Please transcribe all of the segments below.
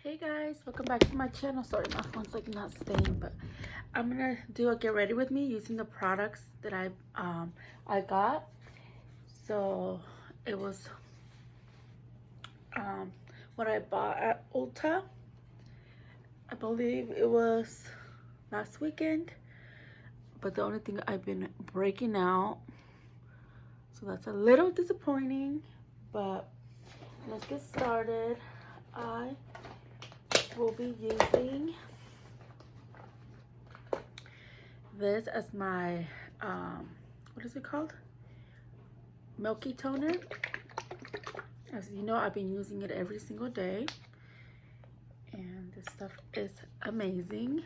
Hey guys, welcome back to my channel. Sorry, my phone's like not staying, but I'm gonna do a get ready with me using the products that I got. So it was what I bought at Ulta. I believe it was last weekend, but the only thing I've been breaking out, so that's a little disappointing, but let's get started. I will be using this as my what is it called, milky toner. As you know, I've been using it every single day and this stuff is amazing.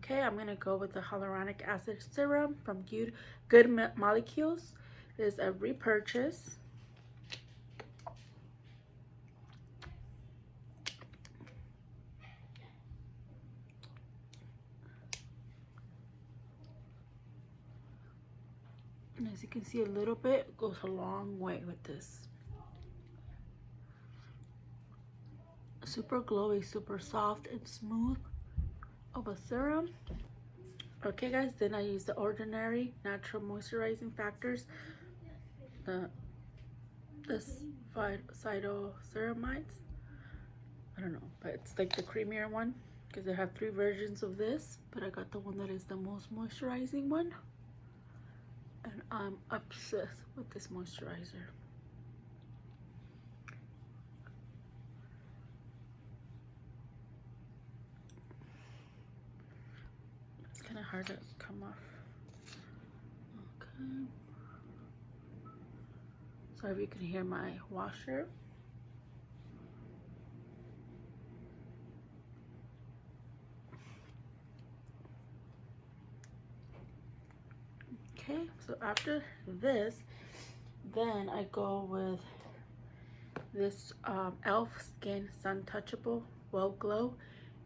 Okay, I'm gonna go with the hyaluronic acid serum from Good Molecules. It is a repurchase. And as you can see, a little bit goes a long way with this. Super glowy, super soft and smooth of a serum. Okay guys, then I use the Ordinary Natural Moisturizing Factors, this cytoceramides. I don't know, but it's like the creamier one because they have 3 versions of this, but I got the one that is the most moisturizing one, and I'm obsessed with this moisturizer. It's kind of hard to come off. Okay, sorry if you can hear my washer. Okay, so after this, then I go with this e.l.f. Skin Sun Touchable Well Glow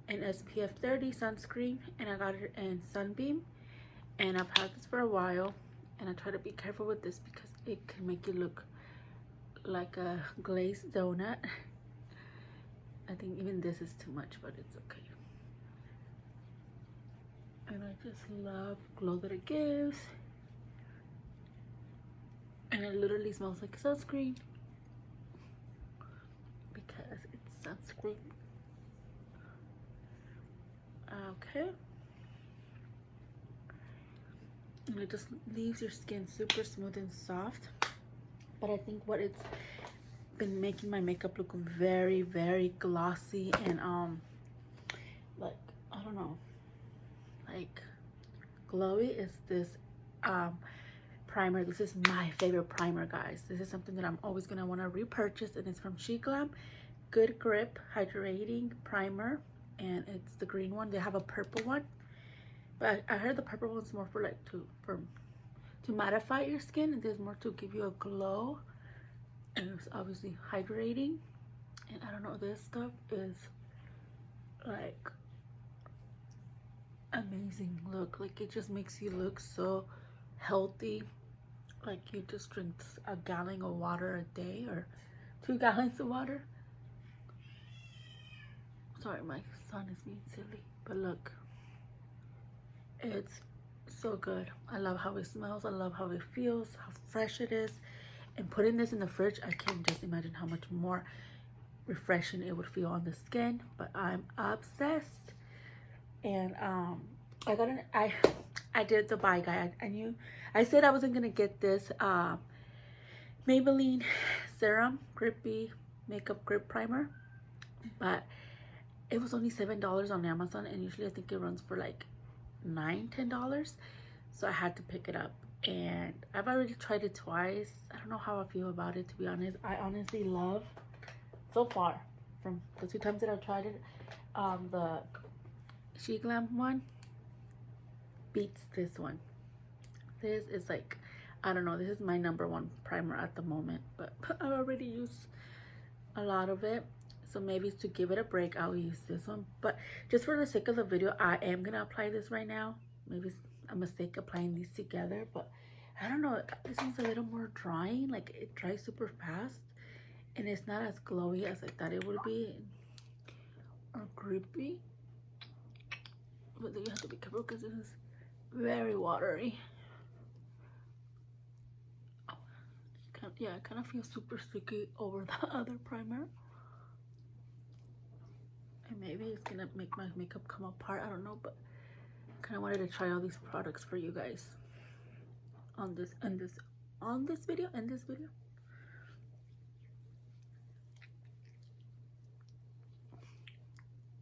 and SPF 30 sunscreen, and I got it in Sunbeam, and I've had this for a while, and I try to be careful with this because it can make you look like a glazed donut. I think even this is too much, but it's okay. And I just love the glow that it gives. And it literally smells like sunscreen because it's sunscreen. Okay. And it just leaves your skin super smooth and soft. But I think what it's been making my makeup look very, very glossy and like, I don't know, like glowy is this primer. This is my favorite primer, guys. This is something that I'm always gonna want to repurchase, and it's from Grwm Good Grip Hydrating Primer, and it's the green one. They have a purple one, but I heard the purple one's more for like to mattify your skin, and there's more to give you a glow, and it's obviously hydrating. And I don't know, this stuff is like amazing. Look, like it just makes you look so healthy, like you just drink a gallon of water a day or 2 gallons of water. Sorry, my son is being silly, but look, it's so good. I love how it smells, I love how it feels, how fresh it is, and putting this in the fridge, I can't just imagine how much more refreshing it would feel on the skin. But I'm obsessed. And I got I did the buy guide. I said I wasn't gonna get this Maybelline Serum Grippy Makeup Grip Primer, but it was only $7 on Amazon, and usually I think it runs for like $9–10, so I had to pick it up. And I've already tried it twice. I don't know how I feel about it, to be honest. I honestly love, so far from the 2 times that I've tried it, the Grwm one beats this one. This is like, I don't know, this is my #1 primer at the moment, but I already used a lot of it. So maybe to give it a break, I'll use this one. But just for the sake of the video, I am gonna apply this right now. Maybe it's a mistake applying these together, but I don't know. This one's a little more drying. Like, it dries super fast, and it's not as glowy as I thought it would be, or grippy. But then you have to be careful because this is very watery. Oh, yeah, it kind of feels super sticky over the other primer. And maybe it's gonna make my makeup come apart. I don't know, but I kind of wanted to try all these products for you guys on this video.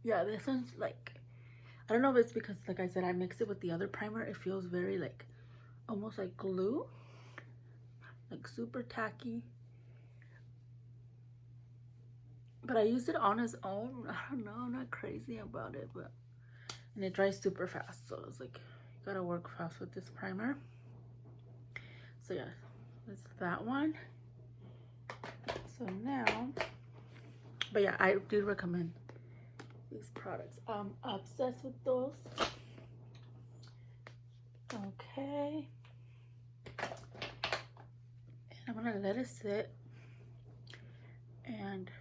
Yeah, this one's like, I don't know if it's because, like I said, I mixed it with the other primer. It feels very like, almost like glue, like super tacky. But I used it on its own. I don't know, I'm not crazy about it, but, and it dries super fast. So it's like, you gotta work fast with this primer. So yeah, it's that one. So now, but yeah, I do recommend these products. I'm obsessed with those. Okay. And I'm gonna let it sit. And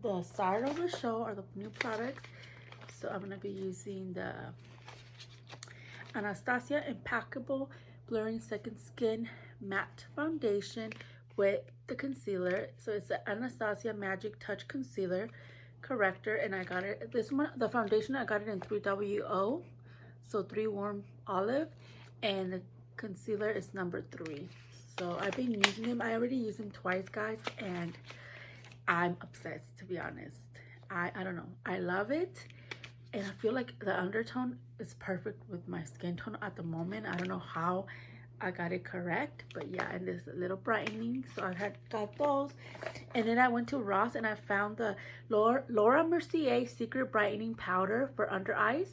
the start of the show are the new products. So I'm gonna be using the Anastasia Impeccable Blurring Second Skin Matte Foundation with the concealer. So it's the Anastasia Magic Touch Concealer Corrector, and I got it, this one, the foundation, I got it in 3WO, so 3 warm olive, and the concealer is number 3. So I've been using them. I already used them twice, guys, and I'm obsessed, to be honest. I don't know, I love it, and I feel like the undertone is perfect with my skin tone at the moment. I don't know how I got it correct, but yeah, and this little brightening, so I got those. And then I went to Ross and I found the Laura Mercier Secret Brightening Powder for under eyes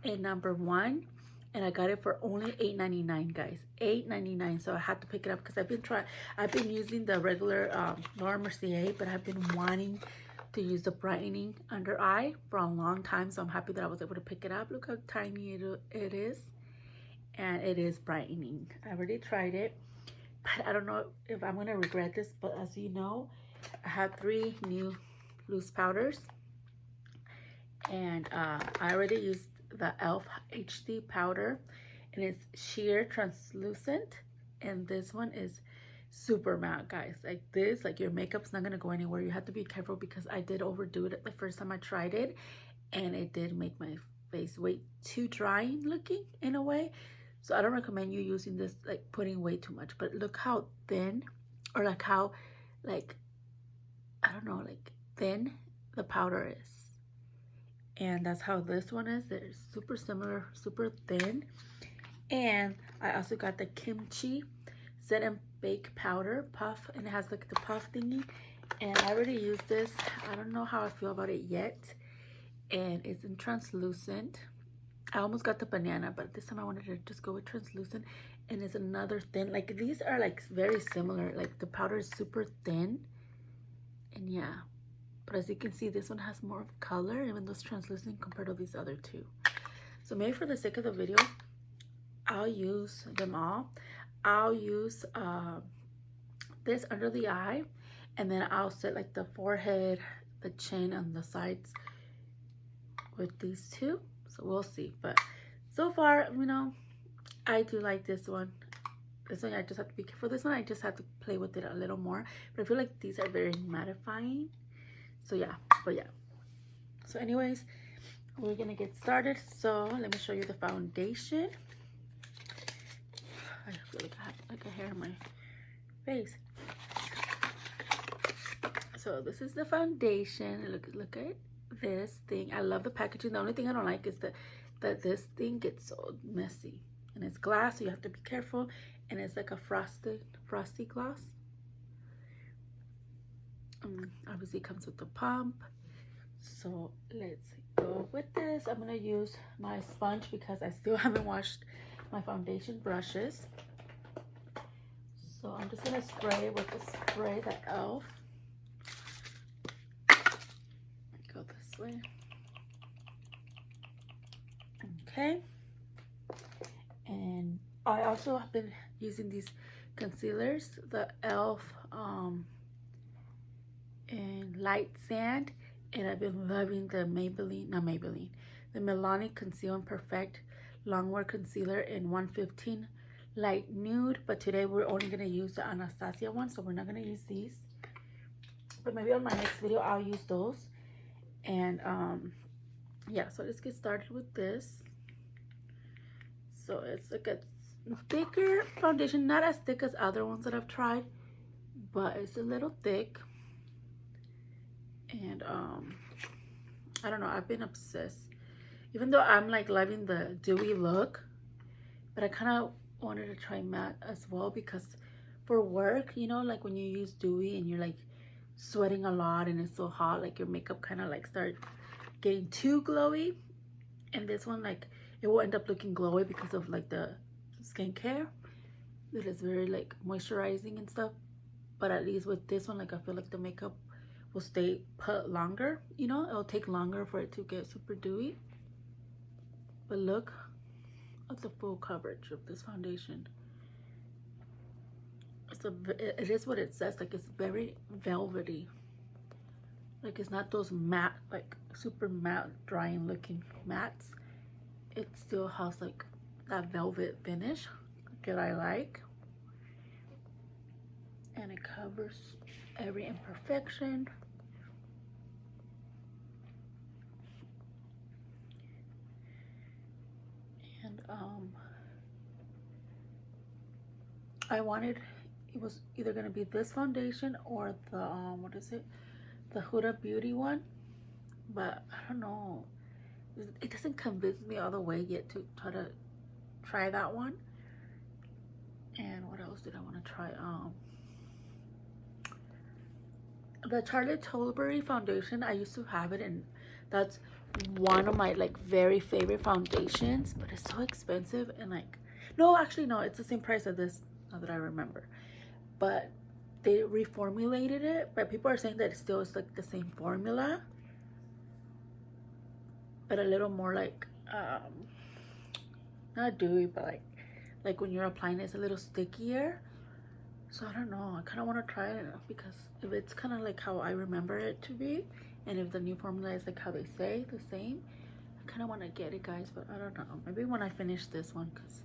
in number 1, and I got it for only $8.99, guys. $8.99. So I had to pick it up because I've been using the regular Laura Mercier, but I've been wanting to use the brightening under eye for a long time, so I'm happy that I was able to pick it up. Look how tiny it is, and it is brightening. I already tried it, but I don't know if I'm gonna regret this. But as you know, I have 3 new loose powders, and I already used the e.l.f. HD powder, and it's sheer translucent, and this one is super matte, guys. Like this, like your makeup's not gonna go anywhere. You have to be careful because I did overdo it the first time I tried it, and it did make my face way too dry looking in a way. So I don't recommend you using this, like putting way too much. But look how thin, or like how, like, I don't know, like thin the powder is. And that's how this one is. They're super similar, super thin. And I also got the Kimchi Set and Bake Powder Puff, and it has like the puff thingy. And I already used this. I don't know how I feel about it yet. And it's in translucent. I almost got the banana, but this time I wanted to just go with translucent. And it's another thin. Like these are like very similar. Like the powder is super thin. And yeah. But as you can see, this one has more of color, even though it's translucent compared to these other 2. So maybe for the sake of the video, I'll use them all. I'll use this under the eye, and then I'll set like the forehead, the chin, and the sides with these 2. So we'll see. But so far, you know, I do like this one. This one I just have to be careful. This one I just have to play with it a little more. But I feel like these are very mattifying. So yeah, but yeah. So anyways, we're gonna get started. So let me show you the foundation. I feel like I have like a hair in my face. So this is the foundation. Look at this thing. I love the packaging. The only thing I don't like is that this thing gets so messy. And it's glass, so you have to be careful. And it's like a frosty gloss. Obviously it comes with the pump. So let's go with this. I'm gonna use my sponge because I still haven't washed my foundation brushes. So I'm just gonna spray with the spray, the e.l.f. this way. Okay. And I also have been using these concealers, the e.l.f. And light sand, and I've been loving the the Milani Conceal and Perfect Longwear Concealer in 115 light nude. But today we're only going to use the Anastasia one, so we're not going to use these, but maybe on my next video I'll use those. And yeah, so let's get started with this. So it's like a thicker foundation, not as thick as other ones that I've tried, but it's a little thick. And I don't know, I've been obsessed, even though I'm like loving the dewy look, but I kind of wanted to try matte as well, because for work, you know, like when you use dewy and you're like sweating a lot and it's so hot, like your makeup kind of like starts getting too glowy. And this one, like, it will end up looking glowy because of like the skincare. It is very like moisturizing and stuff, but at least with this one, like, I feel like the makeup will stay put longer, you know, it'll take longer for it to get super dewy. But look at the full coverage of this foundation. It is what it says, like, it's very velvety. Like, it's not those matte, like super matte drying looking mattes. It still has like that velvet finish that I like, and it covers every imperfection. And I wanted, it was either gonna be this foundation or the what is it, the Huda Beauty one, but I don't know, it doesn't convince me all the way yet to try that one. And what else did I want to try? The Charlotte Tilbury foundation, I used to have it, and that's one of my like very favorite foundations, but it's so expensive. And like, no, actually no, it's the same price as this, now that I remember, but they reformulated it. But people are saying that it still is like the same formula, but a little more like not dewy, but like when you're applying it's a little stickier. So I don't know, I kind of want to try it, because if it's kind of like how I remember it to be, and if the new formula is like how they say, the same, I kind of want to get it, guys. But I don't know, maybe when I finish this one, because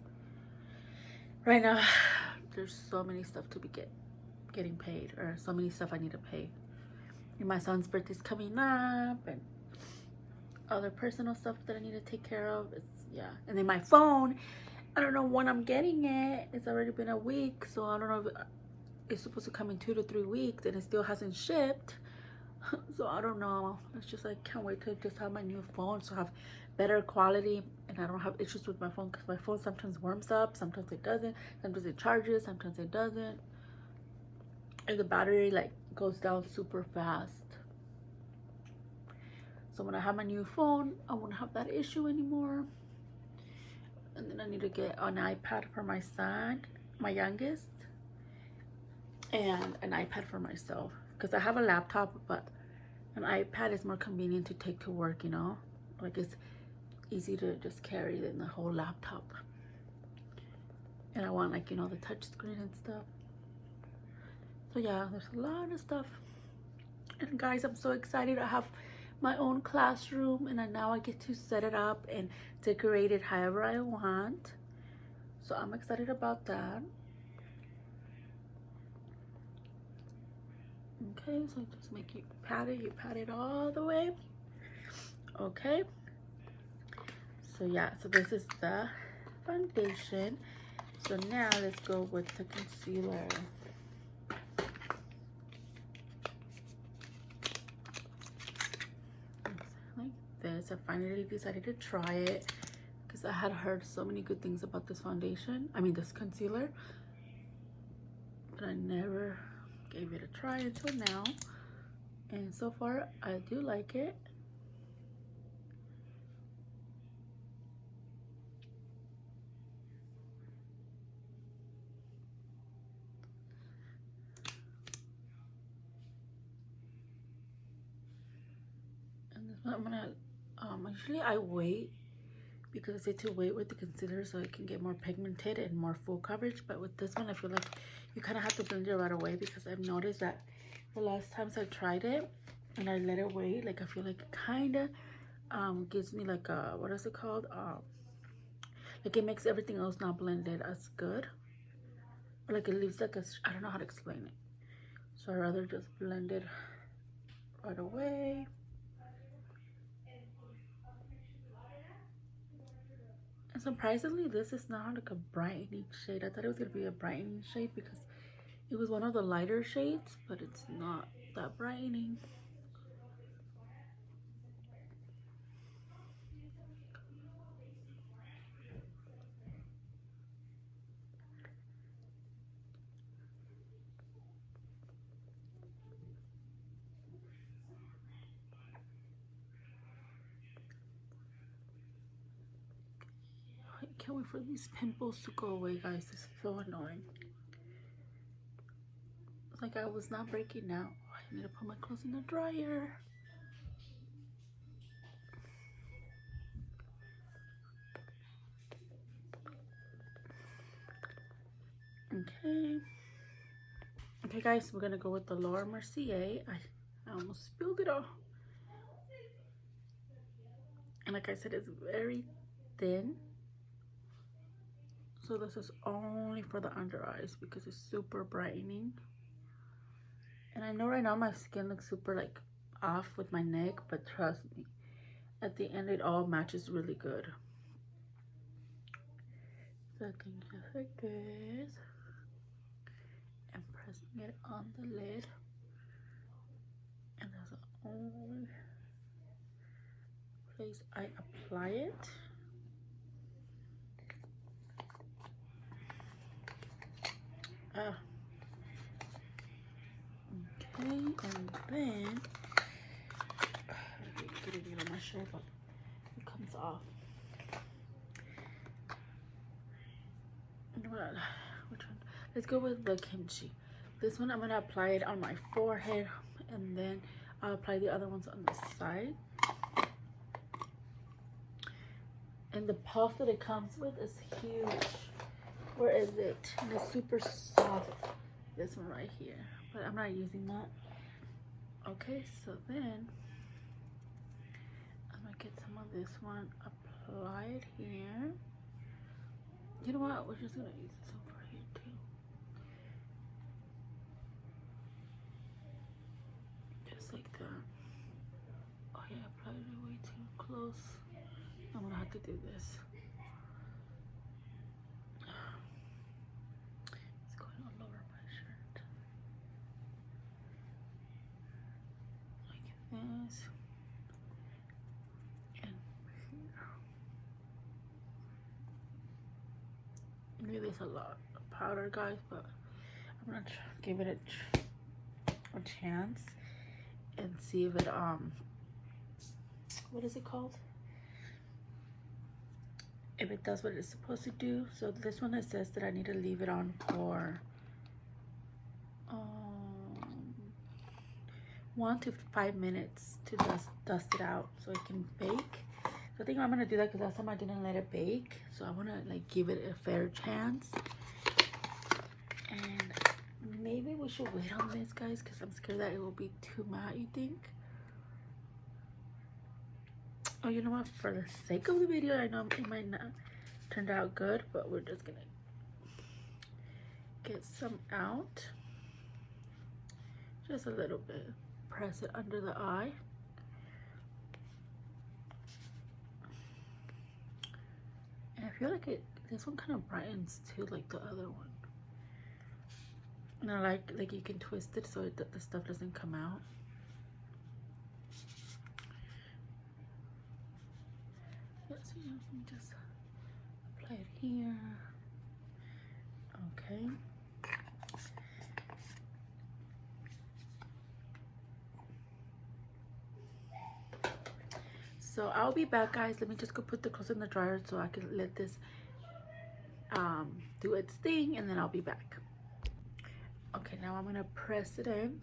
right now there's so many stuff to be getting paid, or so many stuff I need to pay. And my son's birthday's coming up, and other personal stuff that I need to take care of. It's, yeah. And then my phone, I don't know when I'm getting it. It's already been a week, so I don't know if it's supposed to come in 2 to 3 weeks, and it still hasn't shipped. So I don't know. It's just like, can't wait to just have my new phone, so have better quality, and I don't have issues with my phone, because my phone sometimes warms up, sometimes it doesn't, sometimes it charges, sometimes it doesn't, and the battery like goes down super fast. So when I have my new phone, I won't have that issue anymore. And then I need to get an iPad for my son, my youngest, and an iPad for myself, because I have a laptop, but an iPad is more convenient to take to work, you know, like it's easy to just carry than the whole laptop. And I want, like, you know, the touch screen and stuff. So yeah, there's a lot of stuff. And guys, I'm so excited. I have my own classroom, and now I get to set it up and decorate it however I want. So I'm excited about that. Okay, so just make you pat it all the way. Okay, so yeah, so this is the foundation. So now let's go with the concealer. Like this, I finally decided to try it, because I had heard so many good things about this foundation, I mean this concealer, but I never gave it a try until now, and so far I do like it. And I'm gonna usually I wait because I say to wait with the concealer so it can get more pigmented and more full coverage. But with this one, I feel like you kind of have to blend it right away, because I've noticed that the last times I tried it and I let it wait, like I feel like it kind of gives me like a, what is it called? Like it makes everything else not blended as good. Or like it leaves like a, I don't know how to explain it. So I'd rather just blend it right away. And surprisingly, this is not like a brightening shade. I thought it was gonna be a brightening shade because it was one of the lighter shades, but it's not that brightening. I can't wait for these pimples to go away, guys. It's so annoying. It's like I was not breaking out. I need to put my clothes in the dryer. Okay. Okay, guys, we're gonna go with the Laura Mercier. I almost spilled it all. And like I said, it's very thin. So this is only for the under eyes because it's super brightening. And I know right now my skin looks super like off with my neck, but trust me, at the end it all matches really good. So I think just like this. And pressing it on the lid. And that's the only place I apply it. Okay, and then get it on my shirt, but it comes off. Which one? Let's go with the kimchi. This one I'm gonna apply it on my forehead, and then I'll apply the other ones on the side. And the puff that it comes with is huge. Where is it? And it's super soft. This one right here. But I'm not using that. Okay, so then I'm gonna get some of this one, apply it here. You know what? We're just gonna use this over here too. Just like that. Oh yeah, I applied it way too close. I'm gonna have to do this. It's going all over my shirt. Like this. And here. Maybe there's a lot of powder, guys, but I'm gonna give it a chance and see if it what is it called, if it does what it's supposed to do. So this one, it says that I need to leave it on for 1 to 5 minutes to dust it out so it can bake. So I think I'm gonna do that because last time I didn't let it bake, so I want to like give it a fair chance. And maybe we should wait on this, guys, because I'm scared that it will be too matte. You think? Oh, you know what? For the sake of the video, I know it might not turn out good, but we're just gonna get some out. Just a little bit. Press it under the eye. And I feel like this one kind of brightens too, like the other one. And I like you can twist it so the stuff doesn't come out. So you can just apply it here. Okay. So I'll be back, guys. Let me just go put the clothes in the dryer so I can let this do its thing, and then I'll be back. Okay, now I'm gonna press it in.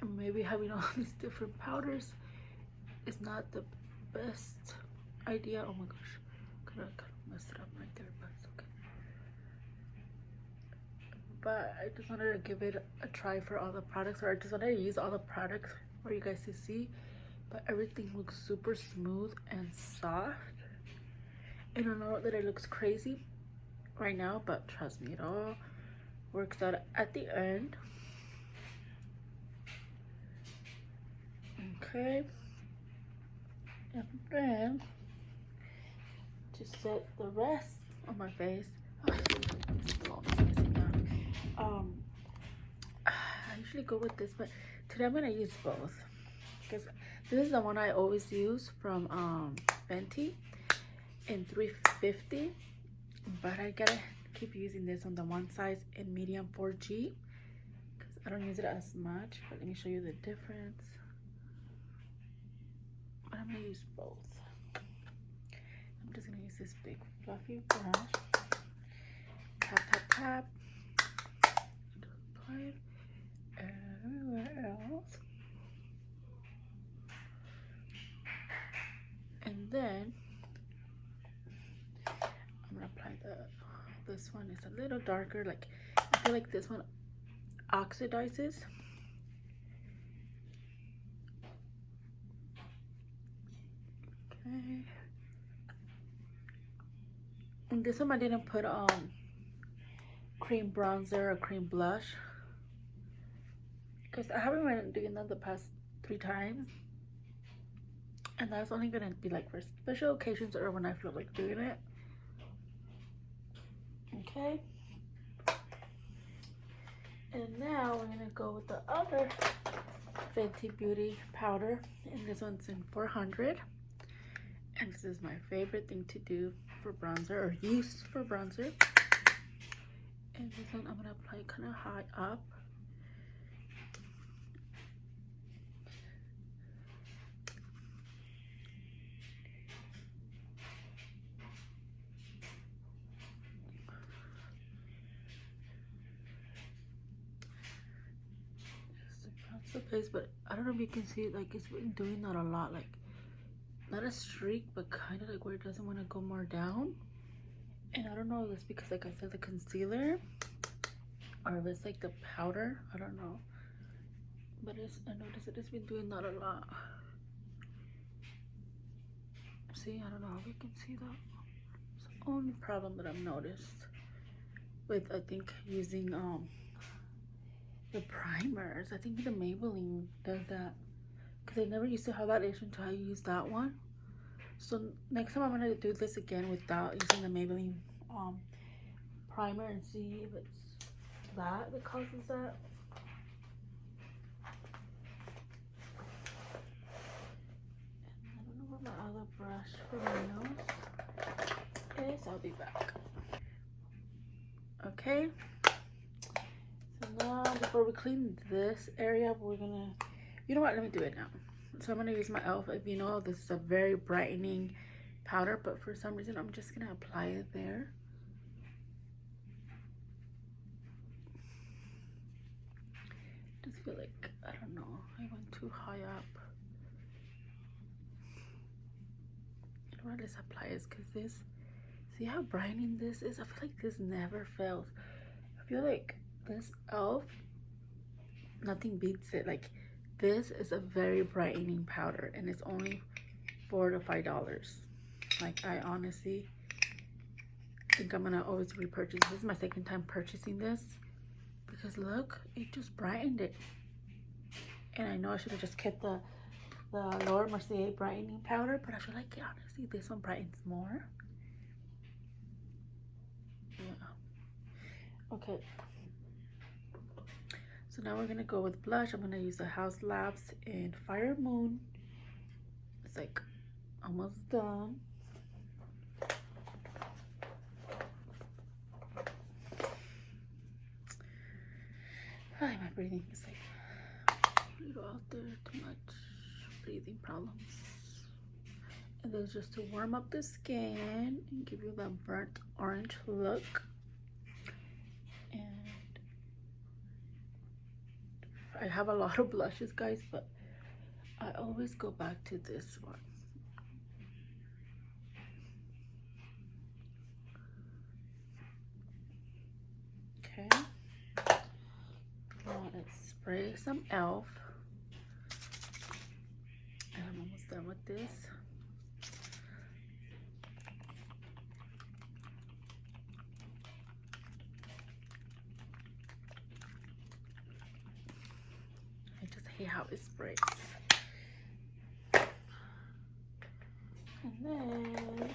And maybe having all these different powders is not the best idea. Oh my gosh, kind of messed it up right there, but it's okay. But I just wanted to give it a try for all the products, or I just wanted to use all the products for you guys to see. But everything looks super smooth and soft. I don't know that it looks crazy right now, but trust me, it all works out at the end. Okay, and then to set the rest on my face, I usually go with this, but today I'm gonna use both because this is the one I always use from Fenty in 350, but I gotta keep using this on the one size in medium 4G because I don't use it as much. But let me show you the difference. I'm gonna use both. I'm just gonna use this big fluffy brush. Tap, tap, tap. Apply it everywhere else. And then I'm gonna apply this one is a little darker. Like I feel like this one oxidizes. Okay. And this one I didn't put cream bronzer or cream blush because I haven't been doing that the past 3 times, and that's only gonna be like for special occasions or when I feel like doing it. Okay, and now we're gonna go with the other Fenty Beauty powder, and this one's in 400, and this is my favorite thing to do for bronzer or use for bronzer. And this one I'm gonna apply kind of high up. The face, but I don't know if you can see it, like it's been doing that a lot, like not a streak but kind of like where it doesn't want to go more down. And I don't know if it's because, like I said, the concealer or if it's like the powder, I don't know, but I noticed that it's been doing that a lot. See, I don't know if you can see that. It's the only problem that I've noticed with, I think, using the primers. I think the Maybelline does that because I never used to have that issue until I used that one. So next time I'm gonna do this again without using the Maybelline primer and see if it's that causes that. And I don't know where my other brush for my nose is. I'll be back. Okay. So now, before we clean this area, we're gonna, you know what, let me do it now. So I'm gonna use my e.l.f. If you know, this is a very brightening powder, but for some reason I'm just gonna apply it there. I just feel like, I don't know, I went too high up. You know what, let's apply this because this, see how brightening this is? I feel like this never fails. I feel like this e.l.f., nothing beats it. Like this is a very brightening powder and it's only $4 to $5. Like I honestly think I'm gonna always repurchase. This is my second time purchasing this because look, it just brightened it. And I know I should have just kept the Laura Mercier brightening powder, but I feel like honestly this one brightens more. Yeah. Okay. So now we're gonna go with blush. I'm gonna use the House Labs in Fire Moon. It's like almost done. Hi, my breathing is like a little out there, too much breathing problems. And then just to warm up the skin and give you that burnt orange look. And I have a lot of blushes, guys, but I always go back to this one. Okay. Now let's spray some e.l.f. And I'm almost done with this. I just hate how it sprays. And then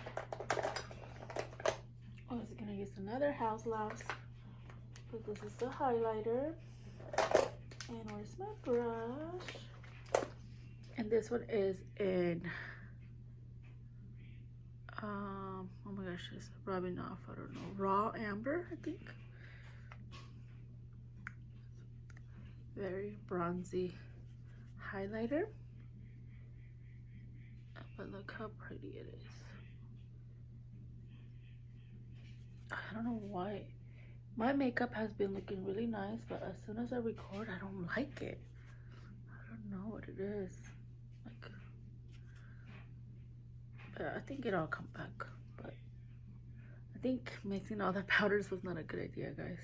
I was gonna use another House Louse, but this is the highlighter. And where's my brush? And this one is in oh my gosh, it's rubbing off, I don't know, raw amber, I think. Very bronzy highlighter, but look how pretty it is. I don't know why my makeup has been looking really nice, but as soon as I record, I don't like it. I don't know what it is. Like, but I think it'll come back. But I think mixing all the powders was not a good idea, guys,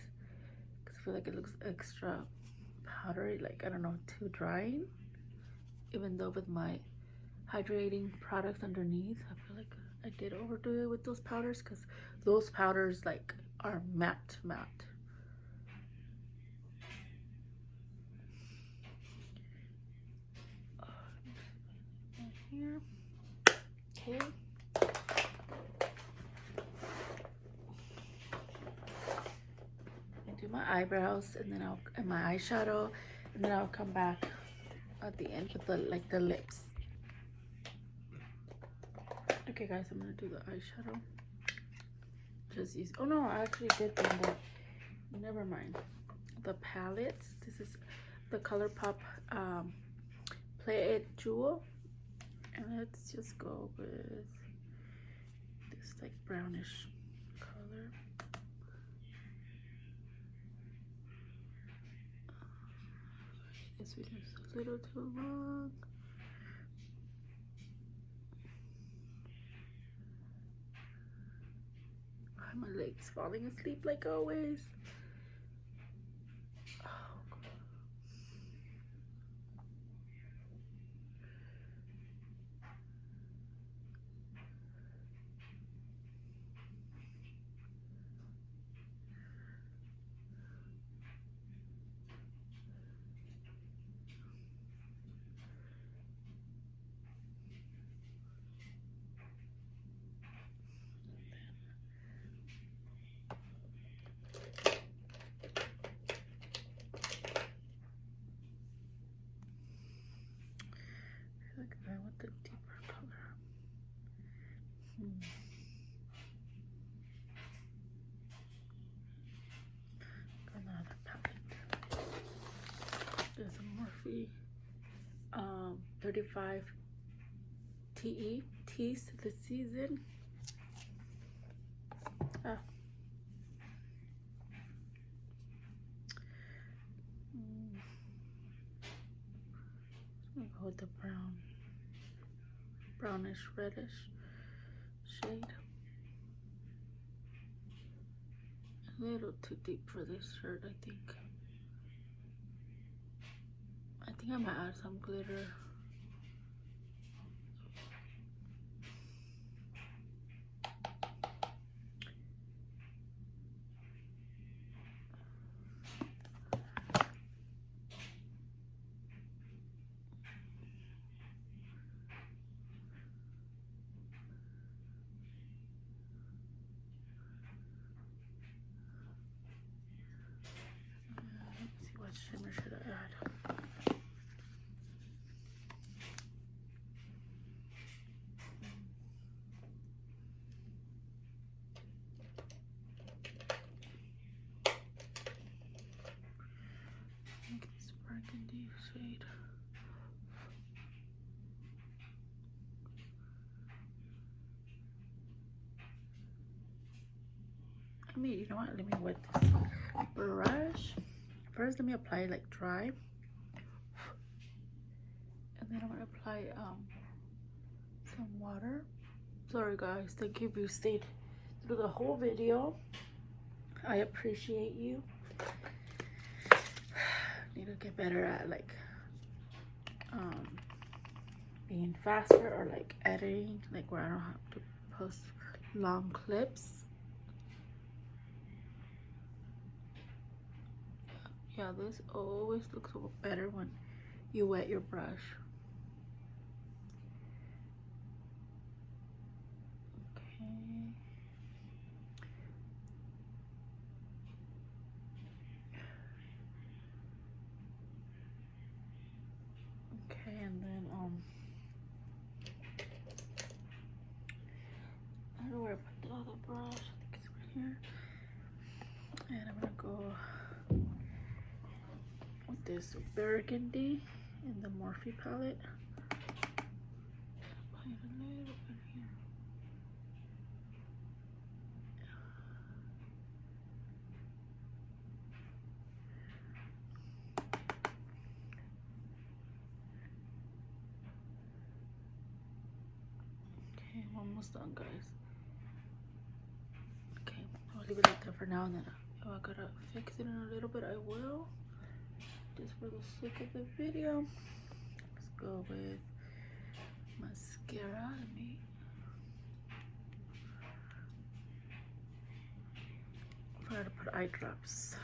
because I feel like it looks extra powdery, like, I don't know, too drying. Even though with my hydrating products underneath, I feel like I did overdo it with those powders, because those powders like are matte. Here, okay. I do my eyebrows, and then and my eyeshadow, and then I'll come back at the end with the lips. Okay, guys, I'm gonna do the eyeshadow. Just use, oh no, I actually did them, but never mind. The palettes, this is the ColourPop Play It Jewel, and let's just go with this like brownish color. This video is a little too long. My leg's falling asleep like always. Like I want the deeper color. Another palette. There's a Morphe 35 TE Tease this season. I'm gonna go with the brownish reddish shade. A little too deep for this shirt, I think. I think I might add some glitter. Let's see what shimmer should I add. This burgundy shade. I mean, you know what? Let me wet this brush. First, let me apply like dry, then I'm gonna apply some water. Sorry guys, thank you if you stayed through the whole video. I appreciate you. Need to get better at like being faster, or like editing, like where I don't have to post long clips. Yeah, this always looks better when you wet your brush. Okay, and then I don't know where I put the other brush. I think it's right here. And I'm gonna go with this burgundy in the Morphe palette. Apply it a little bit here. Okay, I'm almost done, guys. Okay, I'll leave it like that for now, and then if I gotta fix it in a little bit, I will. Just for the sake of the video, let's go with mascara. Let me forgot to put eye drops.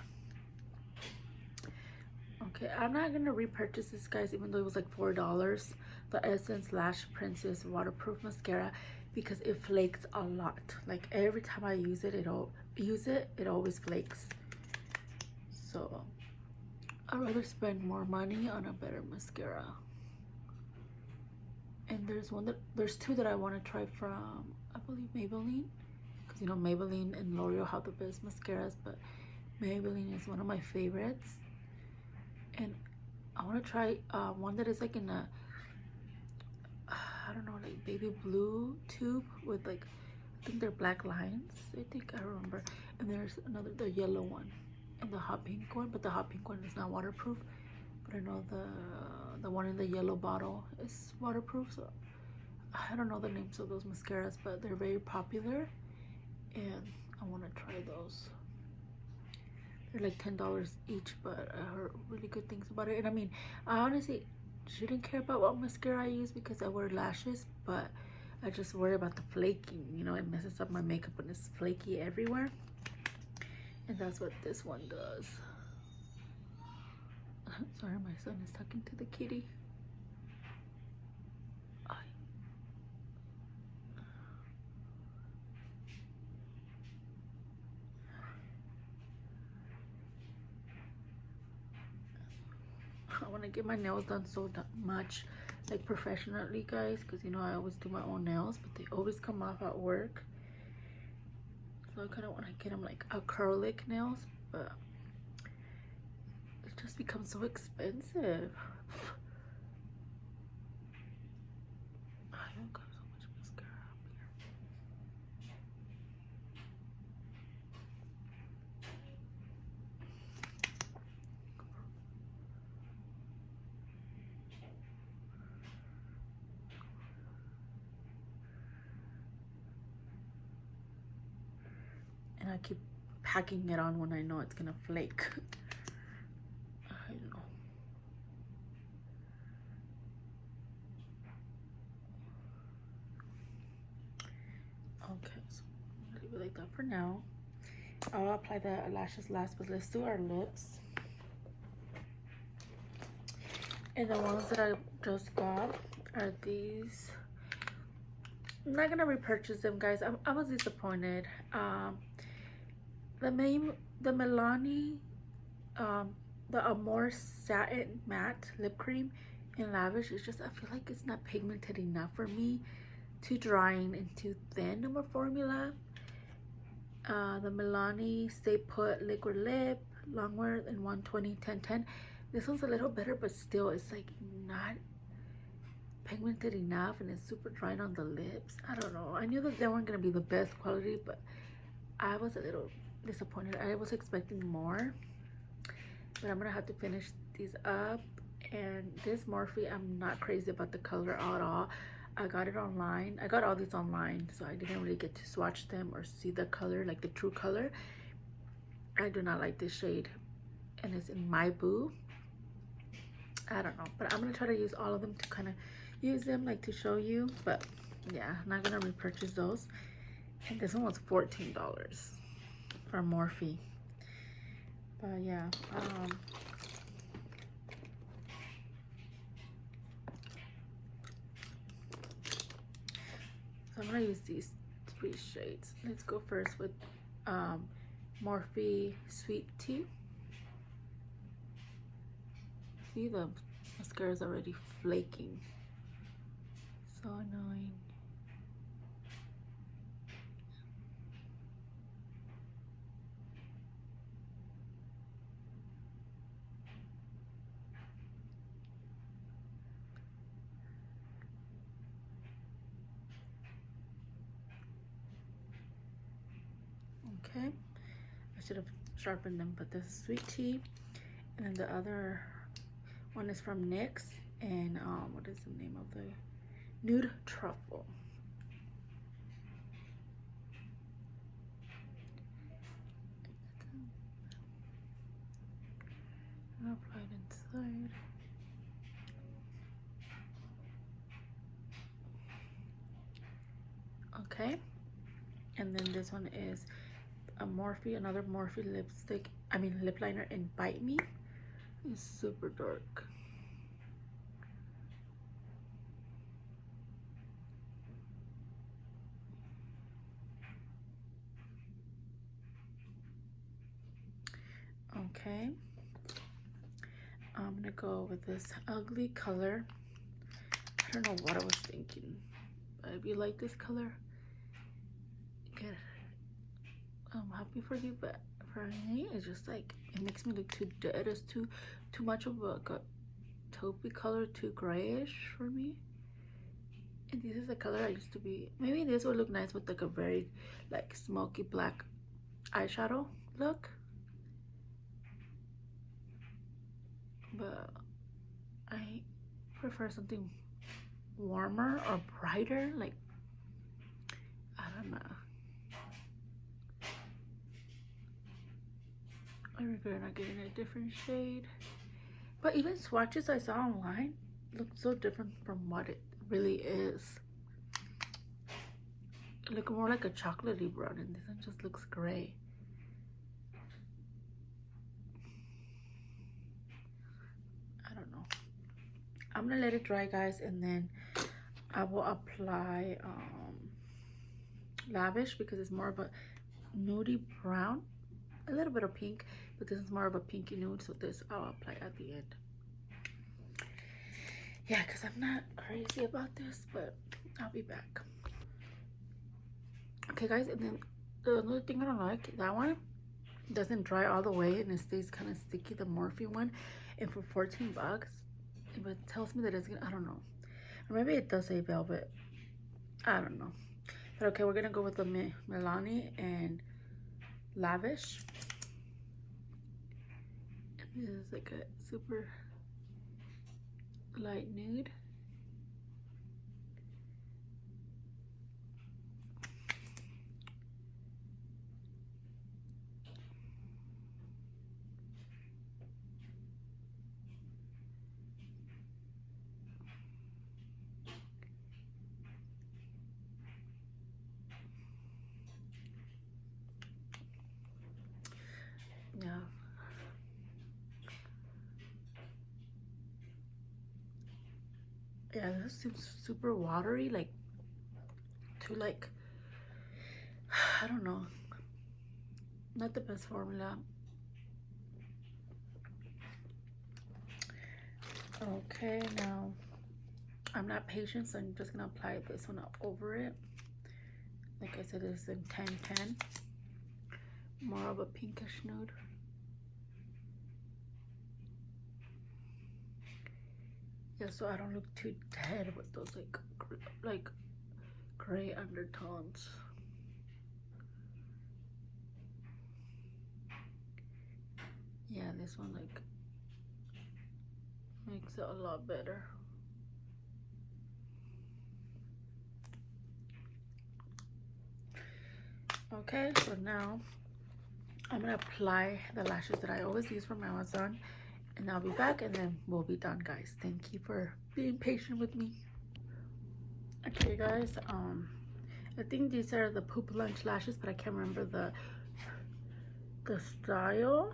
Okay, I'm not gonna repurchase this, guys, even though it was like $4. The Essence Lash Princess waterproof mascara, because it flakes a lot. Like every time I use it, it always flakes. So I'd rather spend more money on a better mascara. And there's two that I want to try from, I believe, Maybelline, because you know Maybelline and L'Oreal have the best mascaras, but Maybelline is one of my favorites. And I want to try one that is like in a, I don't know, like baby blue tube with like, I think they're black lines, I think, I remember. And there's another, the yellow one and the hot pink one, but the hot pink one is not waterproof. But I know the one in the yellow bottle is waterproof. So I don't know the names of those mascaras, but they're very popular and I want to try those. They're like $10 each, but I heard really good things about it. And I mean, I honestly shouldn't care about what mascara I use because I wear lashes, but I just worry about the flaking. You know, it messes up my makeup when it's flaky everywhere. And that's what this one does. Sorry, my son is talking to the kitty. I want to get my nails done so much, like professionally, guys, because you know I always do my own nails, but they always come off at work. So I kind of want to get them like acrylic nails, but it just becomes so expensive. I don't got so much mascara up here. And I keep packing it on when I know it's gonna flake. I know. Okay, so I'm gonna leave it like that for now. I'll apply the lashes last, but let's do our lips. And the ones that I just got are these. I'm not gonna repurchase them, guys. I was disappointed. The Milani, the Amore Satin Matte Lip Cream in Lavish is just, I feel like it's not pigmented enough for me. Too drying and too thin of a formula. The Milani Stay Put Liquid Lip Longwear in 120 1010. This one's a little better, but still it's like not pigmented enough and it's super drying on the lips. I don't know. I knew that they weren't gonna be the best quality, but I was a little disappointed. I was expecting more, but I'm gonna have to finish these up And this Morphe, I'm not crazy about the color at all. I got it online. I got all these online, so I didn't really get to swatch them or see the color, like the true color. I do not like this shade, and it's in My Boo. I don't know, but I'm gonna try to use all of them to kind of use them, like, to show you. But yeah, I'm not gonna repurchase those. And this one was $14 for Morphe. But yeah, so I'm gonna use these 3 shades. Let's go first with Morphe Sweet Tea. See, the mascara is already flaking. So annoying. Okay, I should have sharpened them, but this is Sweet Tea, and then the other one is from NYX, and what is the name of the Nude Truffle. I'll apply it inside. Okay, and then this one is a Morphe, another Morphe lipstick, I mean lip liner in Bite Me. It's super dark. Okay, I'm gonna go with this ugly color. I don't know what I was thinking, but if you like this color, good. I'm happy for you, but for me, it's just like, it makes me look too dead. It's too much of a taupey color, too grayish for me. And this is the color I used to be. Maybe this would look nice with like a very like smoky black eyeshadow look, but I prefer something warmer or brighter. Like, I don't know. I regret not getting a different shade. But even swatches I saw online look so different from what it really is. It look more like a chocolatey brown, and this one just looks gray. I don't know. I'm gonna let it dry, guys, and then I will apply Lavish, because it's more of a nudie brown, a little bit of pink, but this is more of a pinky nude, so this I'll apply at the end. Yeah, because I'm not crazy about this, but I'll be back. Okay, guys, and then the another thing I don't like, that one doesn't dry all the way and it stays kind of sticky, the Morphe one. And for 14 bucks, it tells me that it's gonna, I don't know, or maybe it does say velvet, I don't know. But okay, we're gonna go with the Milani and Lavish. This is like a super light nude. Yeah. Yeah, this seems super watery, like too like, I don't know, not the best formula. Okay, now I'm not patient, so I'm just gonna apply this one over it. Like I said, it's in 1010, more of a pinkish nude. Yeah, so I don't look too dead with those like gray undertones. Yeah, this one like Makes it a lot better. Okay, so now I'm gonna apply the lashes that I always use from Amazon, and I'll be back and then we'll be done, guys. Thank you for being patient with me. Okay, guys, I think these are the poop lunch lashes, but I can't remember the style.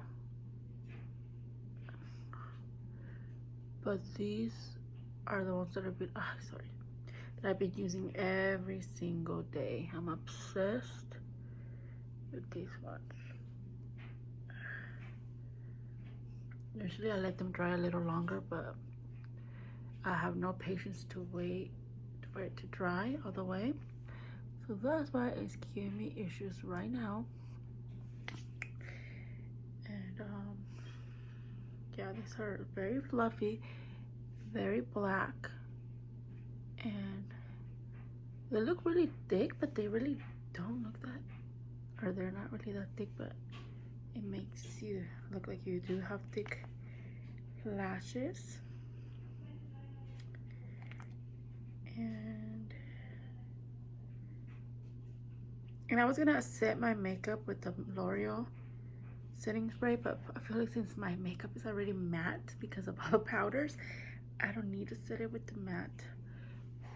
But these are the ones that I've been that I've been using every single day. I'm obsessed with these ones. Usually I let them dry a little longer, but I have no patience to wait for it to dry all the way. So that's why it's giving me issues right now. And yeah, these are very fluffy, very black, and they look really thick, but they really don't look that, or they're not really that thick, but it makes you look like you do have thick lashes. And I was gonna set my makeup with the L'Oreal setting spray, but I feel like since my makeup is already matte because of all the powders, I don't need to set it with the matte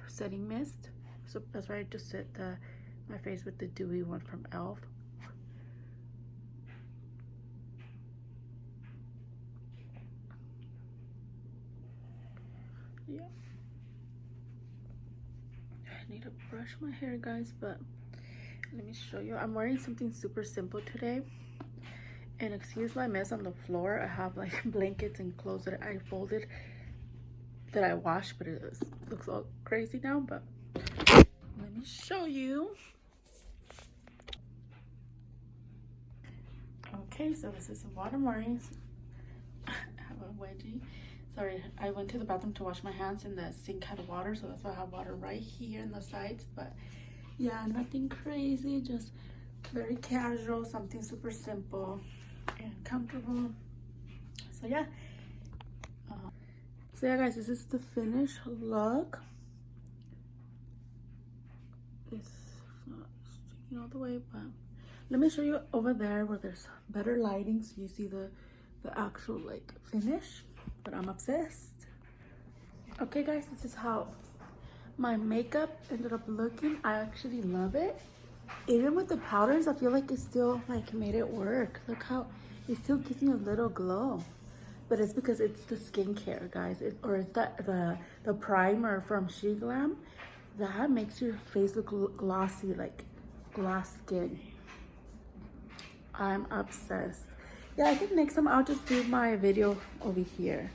setting mist. So that's why I just set my face with the dewy one from e.l.f. Yeah, I need to brush my hair, guys, but let me show you. I'm wearing something super simple today, and excuse my mess on the floor. I have like blankets and clothes that I folded that I washed, but it looks all crazy now. But let me show you. Okay, so this is what I'm wearing. I have a wedgie. Sorry, I went to the bathroom to wash my hands and the sink had water, so that's why I have water right here in the sides. But yeah, nothing crazy, just very casual, something super simple and comfortable. So yeah. So yeah, guys, this is the finished look. It's not sticking all the way, but let me show you over there where there's better lighting so you see the actual like finish. But I'm obsessed. Okay, guys, this is how my makeup ended up looking. I actually love it. Even with the powders, I feel like it still like made it work. Look how it still gives me a little glow. But it's because it's the skincare, guys. Or it's the primer from Grwm that makes your face look glossy, like glass skin. I'm obsessed. Yeah, I think next time I'll just do my video over here.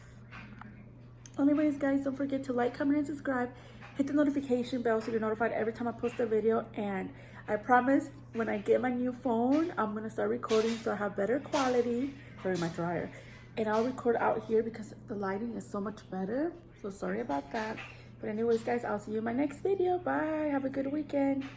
Anyways, guys, don't forget to like, comment, and subscribe. Hit the notification bell so you're notified every time I post a video. And I promise when I get my new phone, I'm gonna start recording so I have better quality. Sorry, my dryer. And I'll record out here because the lighting is so much better. So sorry about that. But anyways, guys, I'll see you in my next video. Bye. Have a good weekend.